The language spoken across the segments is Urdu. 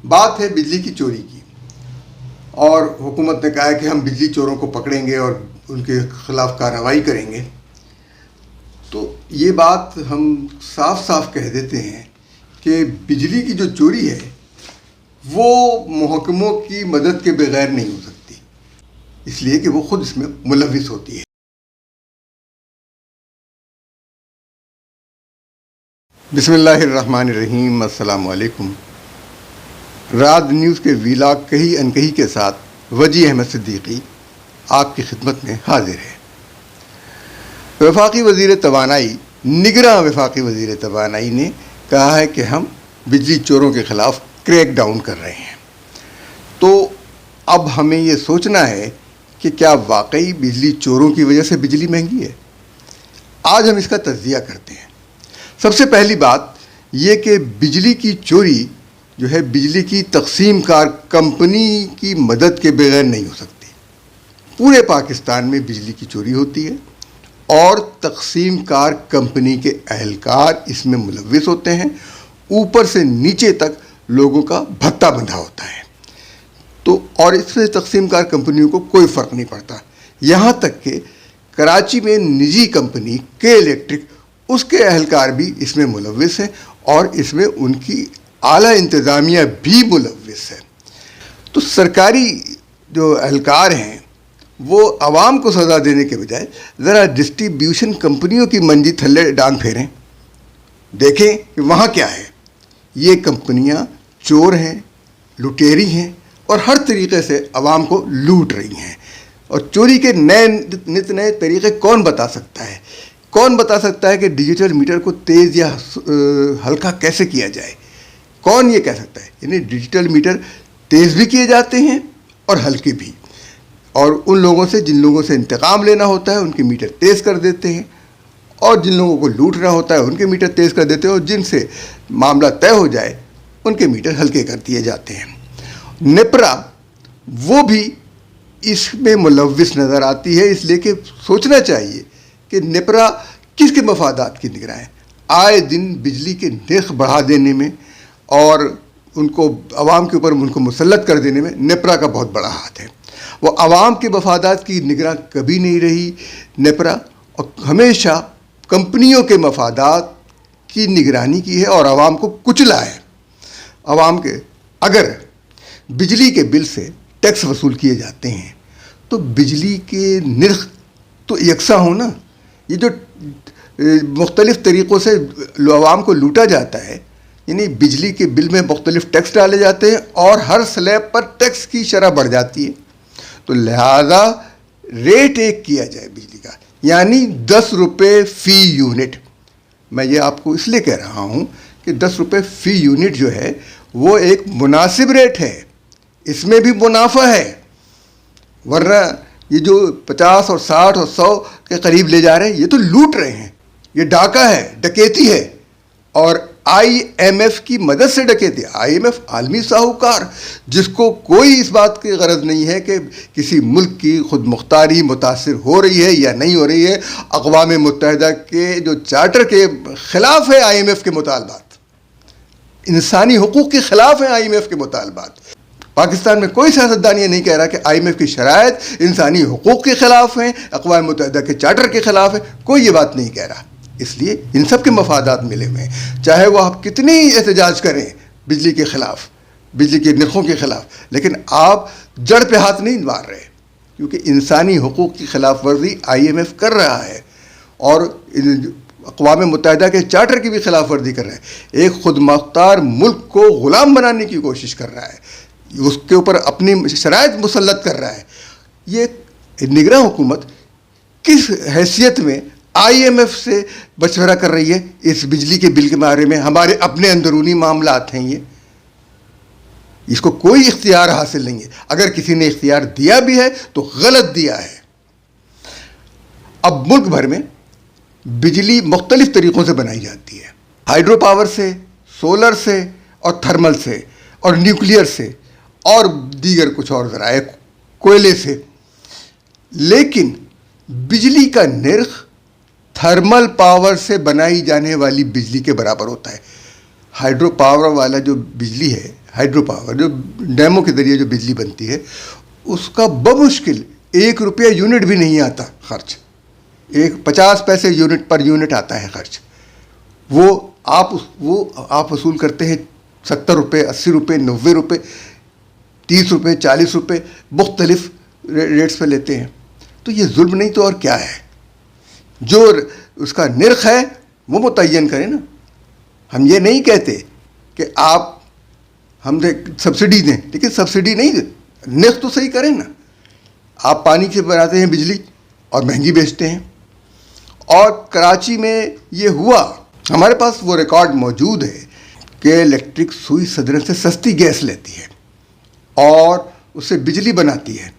بات ہے بجلی کی چوری کی، اور حکومت نے کہا ہے کہ ہم بجلی چوروں کو پکڑیں گے اور ان کے خلاف کارروائی کریں گے۔ تو یہ بات ہم صاف صاف کہہ دیتے ہیں کہ بجلی کی جو چوری ہے وہ محکموں کی مدد کے بغیر نہیں ہو سکتی، اس لیے کہ وہ خود اس میں ملوث ہوتی ہے۔ بسم اللہ الرحمن الرحیم، السلام علیکم۔ رات نیوز کے ویلاگ کہی انکہی کے ساتھ وجی احمد صدیقی آپ کی خدمت میں حاضر ہے۔ وفاقی وزیر توانائی، نگراں وفاقی وزیر توانائی نے کہا ہے کہ ہم بجلی چوروں کے خلاف کریک ڈاؤن کر رہے ہیں۔ تو اب ہمیں یہ سوچنا ہے کہ کیا واقعی بجلی چوروں کی وجہ سے بجلی مہنگی ہے؟ آج ہم اس کا تجزیہ کرتے ہیں۔ سب سے پہلی بات یہ کہ بجلی کی چوری جو ہے بجلی کی تقسیم کار کمپنی کی مدد کے بغیر نہیں ہو سکتی۔ پورے پاکستان میں بجلی کی چوری ہوتی ہے اور تقسیم کار کمپنی کے اہلکار اس میں ملوث ہوتے ہیں، اوپر سے نیچے تک لوگوں کا بھتہ بندھا ہوتا ہے۔ تو اور اس سے تقسیم کار کمپنیوں کو کوئی فرق نہیں پڑتا، یہاں تک کہ کراچی میں نجی کمپنی کے الیکٹرک، اس کے اہلکار بھی اس میں ملوث ہیں اور اس میں ان کی اعلیٰ انتظامیہ بھی ملوث ہے۔ تو سرکاری جو اہلکار ہیں وہ عوام کو سزا دینے کے بجائے ذرا ڈسٹریبیوشن کمپنیوں کی منجی تھلے ڈانگ پھیریں، دیکھیں کہ وہاں کیا ہے۔ یہ کمپنیاں چور ہیں، لٹیری ہیں اور ہر طریقے سے عوام کو لوٹ رہی ہیں۔ اور چوری کے نت نئے طریقے کون بتا سکتا ہے؟ کون بتا سکتا ہے کہ ڈیجیٹل میٹر کو تیز یا ہلکا کیسے کیا جائے؟ کون یہ کہہ سکتا ہے؟ یعنی ڈیجیٹل میٹر تیز بھی کیے جاتے ہیں اور ہلکے بھی، اور ان لوگوں سے جن لوگوں سے انتقام لینا ہوتا ہے ان کے میٹر تیز کر دیتے ہیں، اور جن لوگوں کو لوٹنا ہوتا ہے ان کے میٹر تیز کر دیتے ہیں، اور جن سے معاملہ طے ہو جائے ان کے میٹر ہلکے کر دیے جاتے ہیں۔ نیپرا وہ بھی اس میں ملوث نظر آتی ہے، اس لیے کہ سوچنا چاہیے کہ نیپرا کس کے مفادات کی نگراں ہے؟ آئے دن بجلی کے نرخ بڑھا دینے میں اور ان کو عوام کے اوپر ان کو مسلط کر دینے میں نیپرا کا بہت بڑا ہاتھ ہے۔ وہ عوام کے مفادات کی نگراں کبھی نہیں رہی نیپرا، اور ہمیشہ کمپنیوں کے مفادات کی نگرانی کی ہے اور عوام کو کچلا ہے۔ عوام کے اگر بجلی کے بل سے ٹیکس وصول کیے جاتے ہیں تو بجلی کے نرخ تو یکساں ہو نا۔ یہ جو مختلف طریقوں سے عوام کو لوٹا جاتا ہے، یعنی بجلی کے بل میں مختلف ٹیکس ڈالے جاتے ہیں اور ہر سلیب پر ٹیکس کی شرح بڑھ جاتی ہے، تو لہذا ریٹ ایک کیا جائے بجلی کا، یعنی 10 روپے فی یونٹ۔ میں یہ آپ کو اس لیے کہہ رہا ہوں کہ 10 روپے فی یونٹ جو ہے وہ ایک مناسب ریٹ ہے، اس میں بھی منافع ہے، ورنہ یہ جو 50 اور 60 اور 100 کے قریب لے جا رہے ہیں یہ تو لوٹ رہے ہیں، یہ ڈاکہ ہے، ڈکیتی ہے، اور آئی ایم ایف کی مدد سے ڈکیتی ہے۔ آئی ایم ایف عالمی ساہوکار جس کو کوئی اس بات کی غرض نہیں ہے کہ کسی ملک کی خود مختاری متاثر ہو رہی ہے یا نہیں ہو رہی ہے۔ اقوام متحدہ کے جو چارٹر کے خلاف ہے آئی ایم ایف کے مطالبات، انسانی حقوق کے خلاف ہیں آئی ایم ایف کے مطالبات۔ پاکستان میں کوئی سیاستدان یہ نہیں کہہ رہا کہ آئی ایم ایف کی شرائط انسانی حقوق کے خلاف ہیں، اقوام متحدہ کے چارٹر کے خلاف ہے، کوئی یہ بات نہیں کہہ رہا۔ اس لیے ان سب کے مفادات ملے ہوئے ہیں، چاہے وہ آپ کتنی احتجاج کریں بجلی کے خلاف، بجلی کے نرخوں کے خلاف، لیکن آپ جڑ پہ ہاتھ نہیں مار رہے، کیونکہ انسانی حقوق کی خلاف ورزی آئی ایم ایف کر رہا ہے اور اقوام متحدہ کے چارٹر کی بھی خلاف ورزی کر رہا ہے۔ ایک خود مختار ملک کو غلام بنانے کی کوشش کر رہا ہے، اس کے اوپر اپنی شرائط مسلط کر رہا ہے۔ یہ نگراں حکومت کس حیثیت میں آئی ایم ایف سے مشورہ کر رہی ہے اس بجلی کے بل کے بارے میں؟ ہمارے اپنے اندرونی معاملات ہیں یہ، اس کو کوئی اختیار حاصل نہیں ہے۔ اگر کسی نے اختیار دیا بھی ہے تو غلط دیا ہے۔ اب ملک بھر میں بجلی مختلف طریقوں سے بنائی جاتی ہے، ہائیڈرو پاور سے، سولر سے اور تھرمل سے اور نیوکلیئر سے اور دیگر کچھ اور ذرائع، کوئلے سے، لیکن بجلی کا نرخ تھرمل پاور سے بنائی جانے والی بجلی کے برابر ہوتا ہے۔ ہائیڈرو پاور والا جو بجلی ہے، ہائیڈرو پاور جو ڈیموں کے ذریعے جو بجلی بنتی ہے، اس کا بمشکل 1 روپیہ یونٹ بھی نہیں آتا خرچ. 50 پیسے پر یونٹ آتا ہے خرچ. وہ آپ وصول کرتے ہیں 70 روپے، 80 روپے، 90 روپے، 30 روپے، 40 روپے، مختلف ریٹس پہ لیتے ہیں. تو یہ ظلم نہیں تو اور کیا ہے؟ جو اس کا نرخ ہے وہ متعین کریں نا. ہم یہ نہیں کہتے کہ آپ ہم سبسڈی دیں، لیکن سبسڈی نہیں دیں، نرخ تو صحیح کریں نا. آپ پانی سے بناتے ہیں بجلی اور مہنگی بیچتے ہیں. اور کراچی میں یہ ہوا، ہمارے پاس وہ ریکارڈ موجود ہے کہ الیکٹرک سوئی صدر سے سستی گیس لیتی ہے اور اس سے بجلی بناتی ہے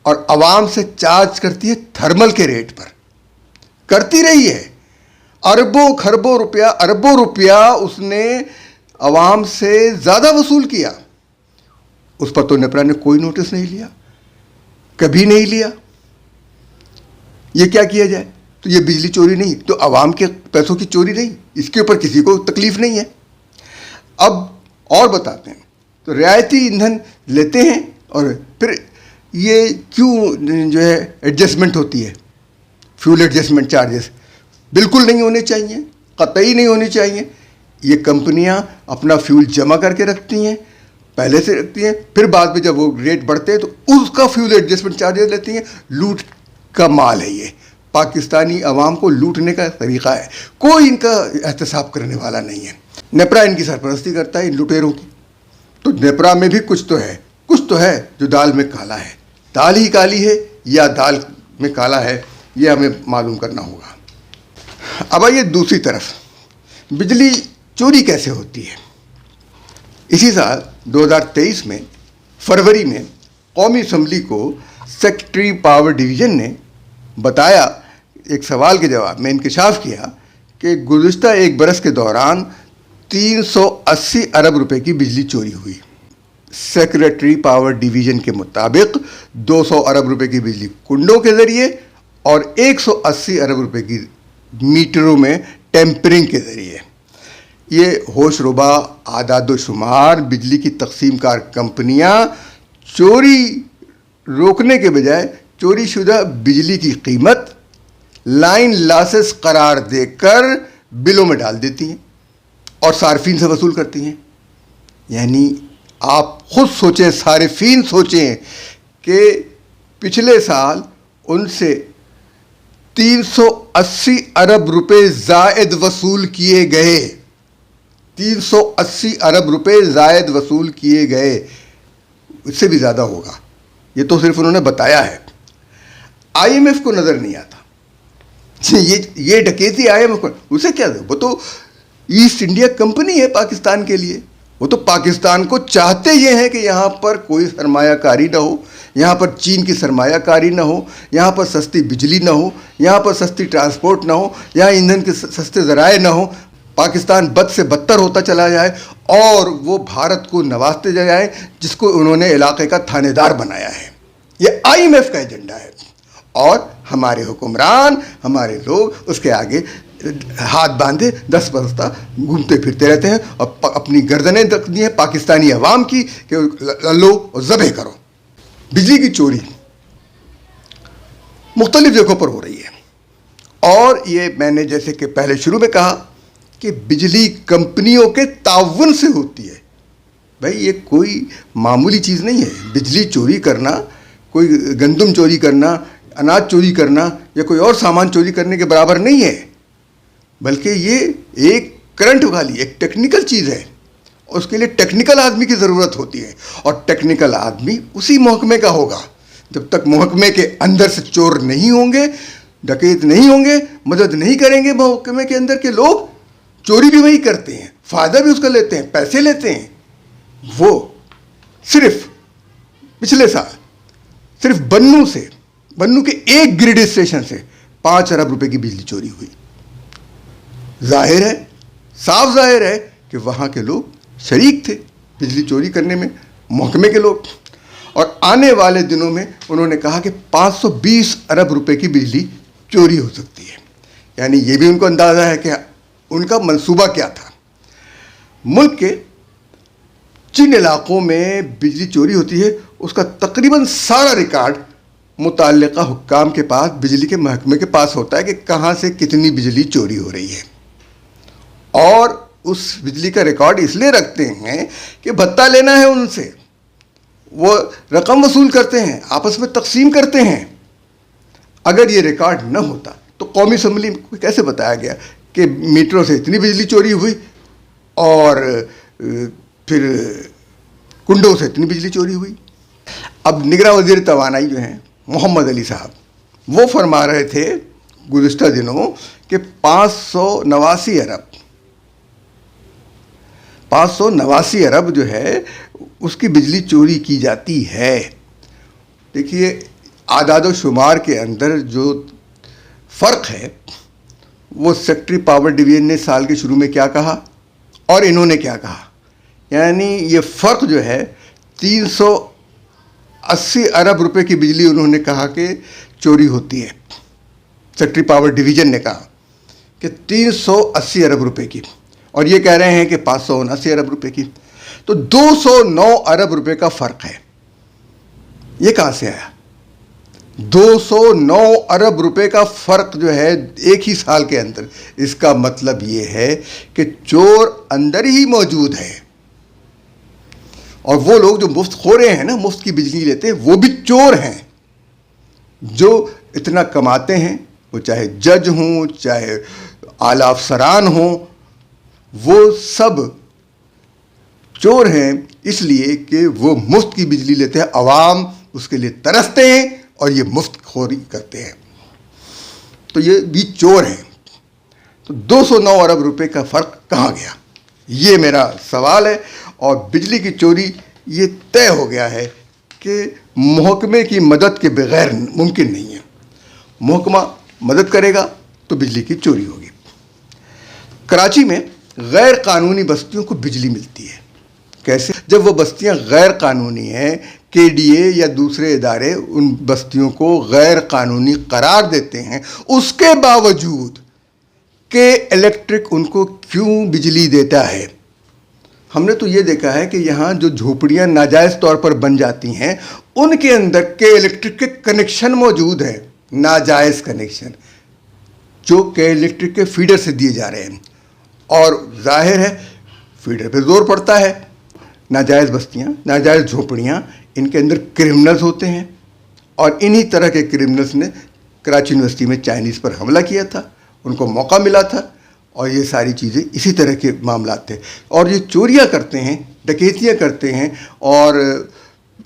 اور عوام سے چارج کرتی ہے تھرمل کے ریٹ پر. کرتی رہی ہے. اربوں روپیہ اس نے عوام سے زیادہ وصول کیا. اس پر تو نیپرا نے کوئی نوٹس نہیں لیا، کبھی نہیں لیا. یہ کیا کیا جائے؟ تو یہ بجلی چوری نہیں، تو عوام کے پیسوں کی چوری نہیں، اس کے اوپر کسی کو تکلیف نہیں ہے. اب اور بتاتے ہیں، تو رعایتی ایندھن لیتے ہیں اور پھر یہ کیوں جو ہے ایڈجسٹمنٹ ہوتی ہے، فیول ایڈجسٹمنٹ چارجز بالکل نہیں ہونے چاہیے، قطعی نہیں ہونی چاہیے. یہ کمپنیاں اپنا فیول جمع کر کے رکھتی ہیں، پہلے سے رکھتی ہیں، پھر بعد میں جب وہ ریٹ بڑھتے ہیں تو اس کا فیول ایڈجسٹمنٹ چارجز لیتی ہیں. لوٹ کا مال ہے یہ، پاکستانی عوام کو لوٹنے کا طریقہ ہے. کوئی ان کا احتساب کرنے والا نہیں ہے. نیپرا ان کی سرپرستی کرتا ہے، ان لٹیروں کی. تو نیپرا میں بھی کچھ تو ہے جو دال میں کالا ہے. دال ہی کالی ہے یا دال میں کالا ہے، یہ ہمیں معلوم کرنا ہوگا. اب آئیے دوسری طرف، بجلی چوری کیسے ہوتی ہے. اسی سال 2023 میں فروری میں قومی اسمبلی کو سیکرٹری پاور ڈویژن نے بتایا، ایک سوال کے جواب میں انکشاف کیا کہ گزشتہ 1 برس کے دوران 380 ارب روپے کی بجلی چوری ہوئی. سیکرٹری پاور ڈویژن کے مطابق 200 ارب روپے کی بجلی کنڈوں کے ذریعے اور 180 ارب روپے کی میٹروں میں ٹیمپرنگ کے ذریعے. یہ ہوش ربا اعداد و شمار بجلی کی تقسیم کار کمپنیاں چوری روکنے کے بجائے چوری شدہ بجلی کی قیمت لائن لاسز قرار دے کر بلوں میں ڈال دیتی ہیں اور صارفین سے وصول کرتی ہیں. یعنی آپ خود سوچیں، صارفین سوچیں کہ پچھلے سال ان سے 380 ارب روپے زائد وصول کیے گئے. 380 ارب روپے زائد وصول کیے گئے، اس سے بھی زیادہ ہوگا. یہ تو صرف انہوں نے بتایا ہے. IMF کو نظر نہیں آتا. یہ ڈکیتی IMF کو، اسے کیا دے؟ وہ تو ایسٹ انڈیا کمپنی ہے پاکستان کے لیے. وہ تو پاکستان کو چاہتے یہ ہیں کہ یہاں پر کوئی سرمایہ کاری نہ ہو، یہاں پر چین کی سرمایہ کاری نہ ہو، یہاں پر سستی بجلی نہ ہو، یہاں پر سستی ٹرانسپورٹ نہ ہو، یہاں ایندھن کے سستے ذرائع نہ ہو. پاکستان بد سے بدتر ہوتا چلا جائے اور وہ بھارت کو نوازتے جائیں جس کو انہوں نے علاقے کا تھانے دار بنایا ہے. یہ IMF کا ایجنڈا ہے اور ہمارے حکمران، ہمارے لوگ اس کے آگے ہاتھ باندھے 10 برستہ گھومتے پھرتے رہتے ہیں اور اپنی گردنیں رکھتی ہیں پاکستانی عوام کی کہ لو اور ذبح کرو. بجلی کی چوری مختلف جگہوں پر ہو رہی ہے اور یہ میں نے جیسے کہ پہلے شروع میں کہا کہ بجلی کمپنیوں کے تعاون سے ہوتی ہے. بھائی یہ کوئی معمولی چیز نہیں ہے. بجلی چوری کرنا کوئی گندم چوری کرنا، اناج چوری کرنا یا کوئی اور سامان چوری کرنے کے برابر نہیں ہے، بلکہ یہ ایک کرنٹ والی ایک ٹیکنیکل چیز ہے. اس کے لیے ٹیکنیکل آدمی کی ضرورت ہوتی ہے اور ٹیکنیکل آدمی اسی محکمے کا ہوگا. جب تک محکمے کے اندر سے چور نہیں ہوں گے، ڈکیت نہیں ہوں گے، مدد نہیں کریں گے محکمے کے اندر کے لوگ، چوری بھی وہی کرتے ہیں، فائدہ بھی اس کا لیتے ہیں، پیسے لیتے ہیں. وہ صرف پچھلے سال صرف بنوں کے ایک گرڈ اسٹیشن سے 5 ارب روپے کی بجلی چوری ہوئی. ظاہر ہے، صاف ظاہر ہے کہ وہاں کے لوگ شریک تھے بجلی چوری کرنے میں، محکمے کے لوگ. اور آنے والے دنوں میں انہوں نے کہا کہ 520 ارب روپے کی بجلی چوری ہو سکتی ہے. یعنی یہ بھی ان کو اندازہ ہے کہ ان کا منصوبہ کیا تھا. ملک کے جن علاقوں میں بجلی چوری ہوتی ہے اس کا تقریباً سارا ریکارڈ متعلقہ حکام کے پاس، بجلی کے محکمے کے پاس ہوتا ہے کہ کہاں سے کتنی بجلی چوری ہو رہی ہے، اور اس بجلی کا ریکارڈ اس لیے رکھتے ہیں کہ بھتہ لینا ہے ان سے، وہ رقم وصول کرتے ہیں، آپس میں تقسیم کرتے ہیں۔ اگر یہ ریکارڈ نہ ہوتا تو قومی اسمبلی کو کیسے بتایا گیا کہ میٹروں سے اتنی بجلی چوری ہوئی اور پھر کنڈوں سے اتنی بجلی چوری ہوئی؟ اب نگراں وزیر توانائی جو ہیں محمد علی صاحب، وہ فرما رہے تھے گزشتہ دنوں کہ 589 ارب جو ہے اس کی بجلی چوری کی جاتی ہے۔ دیکھیے، اعداد و شمار کے اندر جو فرق ہے وہ سیکٹری پاور ڈویژن نے سال کے شروع میں کیا کہا اور انہوں نے کیا کہا، یعنی یہ فرق جو ہے 380 ارب روپے کی بجلی انہوں نے کہا کہ چوری ہوتی ہے، سیکٹری پاور ڈویژن نے کہا کہ 380 ارب روپے کی، اور یہ کہہ رہے ہیں کہ 579 ارب روپے کی، تو 209 ارب روپے کا فرق ہے۔ یہ کہاں سے آیا؟ 209 ارب روپے کا فرق جو ہے ایک ہی سال کے اندر، اس کا مطلب یہ ہے کہ چور اندر ہی موجود ہے، اور وہ لوگ جو مفت خورے ہیں نا، مفت کی بجلی لیتے ہیں، وہ بھی چور ہیں۔ جو اتنا کماتے ہیں، وہ چاہے جج ہوں، چاہے اعلیٰ افسران ہوں، وہ سب چور ہیں، اس لیے کہ وہ مفت کی بجلی لیتے ہیں، عوام اس کے لیے ترستے ہیں اور یہ مفت خوری کرتے ہیں، تو یہ بھی چور ہیں۔ تو 209 ارب روپے کا فرق کہاں گیا، یہ میرا سوال ہے۔ اور بجلی کی چوری یہ طے ہو گیا ہے کہ محکمے کی مدد کے بغیر ممکن نہیں ہے، محکمہ مدد کرے گا تو بجلی کی چوری ہوگی۔ کراچی میں غیر قانونی بستیوں کو بجلی ملتی ہے، کیسے؟ جب وہ بستیاں غیر قانونی ہیں، کے ڈی اے یا دوسرے ادارے ان بستیوں کو غیر قانونی قرار دیتے ہیں، اس کے باوجود کہ الیکٹرک ان کو کیوں بجلی دیتا ہے؟ ہم نے تو یہ دیکھا ہے کہ یہاں جو جھوپڑیاں ناجائز طور پر بن جاتی ہیں ان کے اندر کے الیکٹرک کے کنیکشن موجود ہیں، ناجائز کنیکشن جو کہ الیکٹرک کے فیڈر سے دیے جا رہے ہیں، اور ظاہر ہے فیڈر پہ زور پڑتا ہے۔ ناجائز بستیاں، ناجائز جھوپڑیاں، ان کے اندر کرمنلز ہوتے ہیں، اور انہی طرح کے کرمنلز نے کراچی یونیورسٹی میں چائنیز پر حملہ کیا تھا، ان کو موقع ملا تھا، اور یہ ساری چیزیں اسی طرح کے معاملات تھے، اور یہ چوریاں کرتے ہیں، ڈکیتیاں کرتے ہیں اور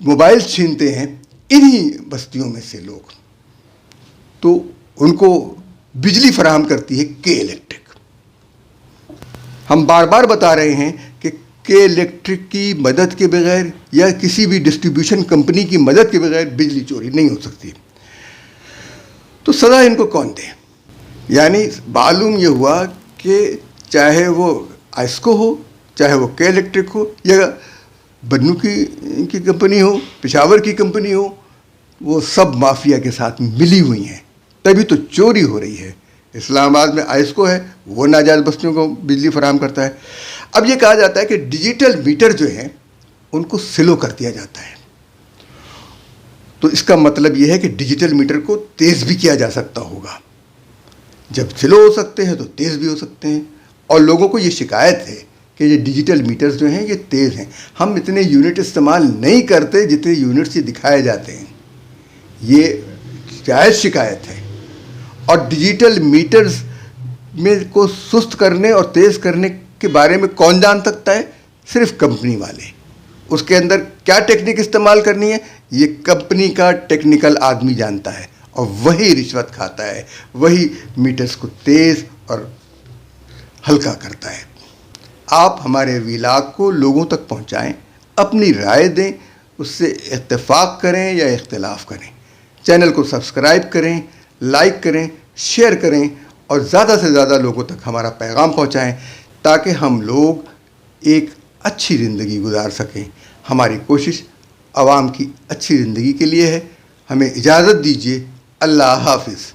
موبائل چھینتے ہیں انہی بستیوں میں سے لوگ، تو ان کو بجلی فراہم کرتی ہے کے الیکٹرک۔ ہم بار بار بتا رہے ہیں کہ کے الیکٹرک کی مدد کے بغیر یا کسی بھی ڈسٹریبیوشن کمپنی کی مدد کے بغیر بجلی چوری نہیں ہو سکتی۔ تو سزا ان کو کون دے؟ یعنی معلوم یہ ہوا کہ چاہے وہ آئسکو ہو، چاہے وہ کے الیکٹرک ہو، یا بنو کی کمپنی ہو، پشاور کی کمپنی ہو، وہ سب مافیا کے ساتھ ملی ہوئی ہیں، تبھی تو چوری ہو رہی ہے۔ اسلام آباد میں آئسکو ہے، وہ ناجائز بستیوں کو بجلی فراہم کرتا ہے۔ اب یہ کہا جاتا ہے کہ ڈیجیٹل میٹر جو ہیں ان کو سلو کر دیا جاتا ہے، تو اس کا مطلب یہ ہے کہ ڈیجیٹل میٹر کو تیز بھی کیا جا سکتا ہوگا۔ جب سلو ہو سکتے ہیں تو تیز بھی ہو سکتے ہیں، اور لوگوں کو یہ شکایت ہے کہ یہ ڈیجیٹل میٹرز جو ہیں یہ تیز ہیں، ہم اتنے یونٹ استعمال نہیں کرتے جتنے یونٹس یہ دکھائے جاتے ہیں، یہ جائز شکایت ہے۔ اور ڈیجیٹل میٹرز میں کو سست کرنے اور تیز کرنے کے بارے میں کون جان سکتا ہے؟ صرف کمپنی والے۔ اس کے اندر کیا ٹیکنیک استعمال کرنی ہے یہ کمپنی کا ٹیکنیکل آدمی جانتا ہے، اور وہی رشوت کھاتا ہے، وہی میٹرز کو تیز اور ہلکا کرتا ہے۔ آپ ہمارے ویلاگ کو لوگوں تک پہنچائیں، اپنی رائے دیں، اس سے اتفاق کریں یا اختلاف کریں، چینل کو سبسکرائب کریں، لائک کریں، شیئر کریں، اور زیادہ سے زیادہ لوگوں تک ہمارا پیغام پہنچائیں تاکہ ہم لوگ ایک اچھی زندگی گزار سکیں۔ ہماری کوشش عوام کی اچھی زندگی کے لیے ہے۔ ہمیں اجازت دیجیے۔ اللہ حافظ۔